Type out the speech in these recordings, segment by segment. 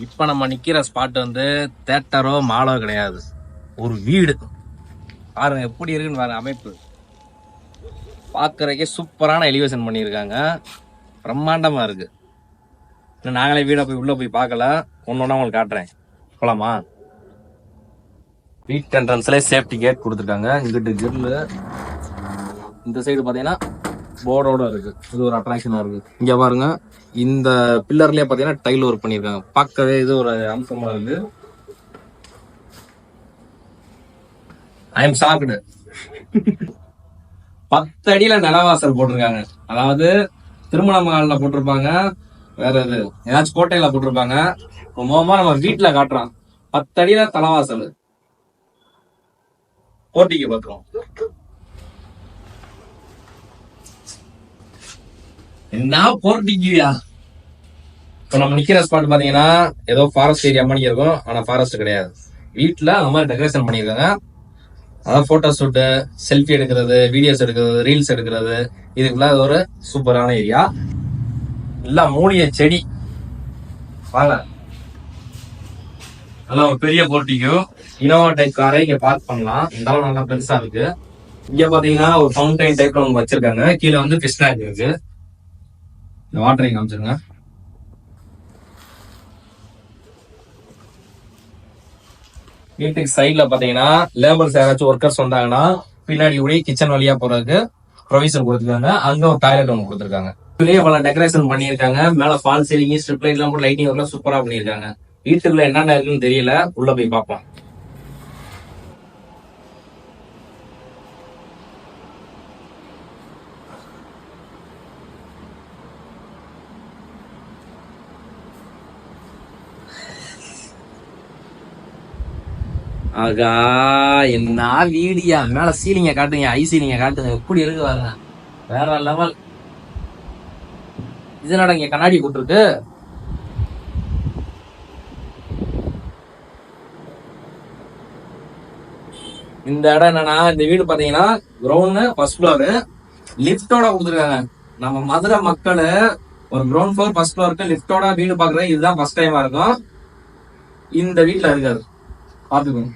இப்ப நம்ம நிக்கிற ஸ்பாட் வந்து தேட்டரோ மாலோ கிடையாது, ஒரு வீடு. பாருங்க எப்படி இருக்குன்னு பாருங்க. அமைப்பு பாக்குறதுக்கே சூப்பரான எலிவேஷன் பண்ணியிருக்காங்க, பிரம்மாண்டமா இருக்கு. நாங்களே வீட போய் உள்ள போய் பார்க்கல, ஒன்னொன்னா உங்களுக்கு காட்டுறேன். போலாமா? வீட் என்ட்ரன்ஸ்ல சேஃப்டி கேட் கொடுத்துருக்காங்க. இங்கிட்டு கிரில், இந்த சைடு பாத்தீங்கன்னா போர்டோட இருக்கு. இது ஒரு அட்ராக்ஷனா இருக்கு. இங்க பாருங்க, இந்த பில்லர்லயே பாத்தீங்கன்னா டைல் ஒர்க் பண்ணிருக்காங்க. பார்க்கவே இது ஒரு அம்சமா இருக்கு. I am shocked. 10 அடியில நிலவாசல் போட்டிருக்காங்க. அதாவது திருமண மகால்ல போட்டிருப்பாங்க, வேற எது ஏதாச்சும் கோட்டையில போட்டிருப்பாங்க. மோமா நம்ம வீட்டுல காட்டுறான். 10 அடியில தலைவாசல், போட்டிக்கு பாத்துறோம். என்ன போர்ட்டிக்கியா? இப்ப நம்ம நிக்கிற ஸ்பாட் பாத்தீங்கன்னா ஏதோ ஃபாரஸ்ட் ஏரியா மாதிரி இருக்கும், ஆனா ஃபாரஸ்ட் கிடையாது. வீட்டுல அந்த மாதிரி டெக்கரேஷன் பண்ணிருக்காங்க. அதான் போட்டோ ஷூட்டு, செல்ஃபி எடுக்கிறது, வீடியோஸ் எடுக்கிறது, ரீல்ஸ் எடுக்கிறது, இதுக்குள்ள ஒரு சூப்பரான ஏரியா. எல்லாம் மூலிகை செடி. வாங்க, நல்லா ஒரு பெரிய போர்ட்டிக்கோ இனோவா டைப் காரை இங்க பார்க் பண்ணலாம். இந்த அளவு நல்லா பெருசா இருக்கு. இங்க பாத்தீங்கன்னா ஒரு ஃபவுண்டைன் டைப்ல ஒன்று வச்சிருக்காங்க. கீழே வந்து ஃபிஷ் டேங்க் இருக்கு. இந்த வாட்டரையும் காமிச்சிருங்க. வீட்டுக்கு சைட்ல பாத்தீங்கன்னா லேபர்ஸ் யாராச்சும் ஒர்க்கர்ஸ் வந்தாங்கன்னா பின்னாடி கூட கிச்சன் வழியா போறதுக்கு ப்ரொவிஷன் கொடுத்துருக்காங்க. அங்க ஒரு டாய்லெட் ஒன்று கொடுத்துருக்காங்க. இதுலயே பல டெக்கரேஷன் பண்ணியிருக்காங்க. மேல ஃபால் சீலிங், ஸ்ட்ரிப் லைட் எல்லாம் போட்டு லைட்டிங் எல்லாம் சூப்பரா பண்ணியிருக்காங்க. வீட்டுக்குள்ள என்னென்ன இருக்குன்னு தெரியல, உள்ள போய் பார்ப்போம். ஆகா, என்ன வீடியா! மேல சீலிங்க காட்டுங்க, ஐ சீலிங்க காட்டுங்க, எப்படி இருக்கு பாருங்க, வேற லெவல். இதனோட இங்க கண்ணாடி போட்டுருக்கு. இந்த இடம் என்னன்னா, இந்த வீடு பாத்தீங்கன்னா கிரவுண்ட் ஃபர்ஸ்ட் ஃப்ளோர் லிப்டோட கொடுத்துருக்காங்க. நம்ம மதுரை மக்கள் ஒரு கிரவுண்ட் ஃப்ளோர் ஃபர்ஸ்ட் ஃப்ளோருக்கு லிப்டோட வீடு பாக்குறது இதுதான் ஃபர்ஸ்ட் டைமா இருக்கும். இந்த வீட்டுல இருக்காது, பாத்துக்கோங்க.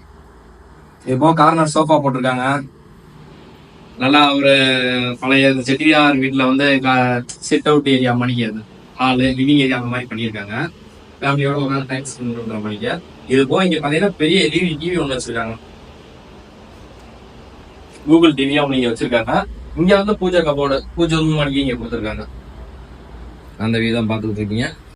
இப்போ கார்னர் சோஃபா போட்டிருக்காங்க. நல்லா ஒரு பழைய செட்டியார் வீட்டுல வந்து சிட் அவுட் ஏரியா மணிக்கிறது, ஹாலு, லிவிங் ஏரியா அந்த மாதிரி பண்ணியிருக்காங்க. ஃபேமிலியோட உட்காந்து டைம் ஸ்பெண்ட் பண்ற மணிக்க. இது போக இங்க பாத்தீங்கன்னா பெரிய எல்இடி டிவி ஒன்று வச்சிருக்காங்க. கூகுள் டிவியா ஒன்று இங்க வச்சிருக்காங்க. இங்க வந்து பூஜை கபோர்டு, பூஜை ரூம் மணிக்கு இங்க கொடுத்துருக்காங்க. அந்த வீதம் பார்த்துட்டு இருக்கீங்க.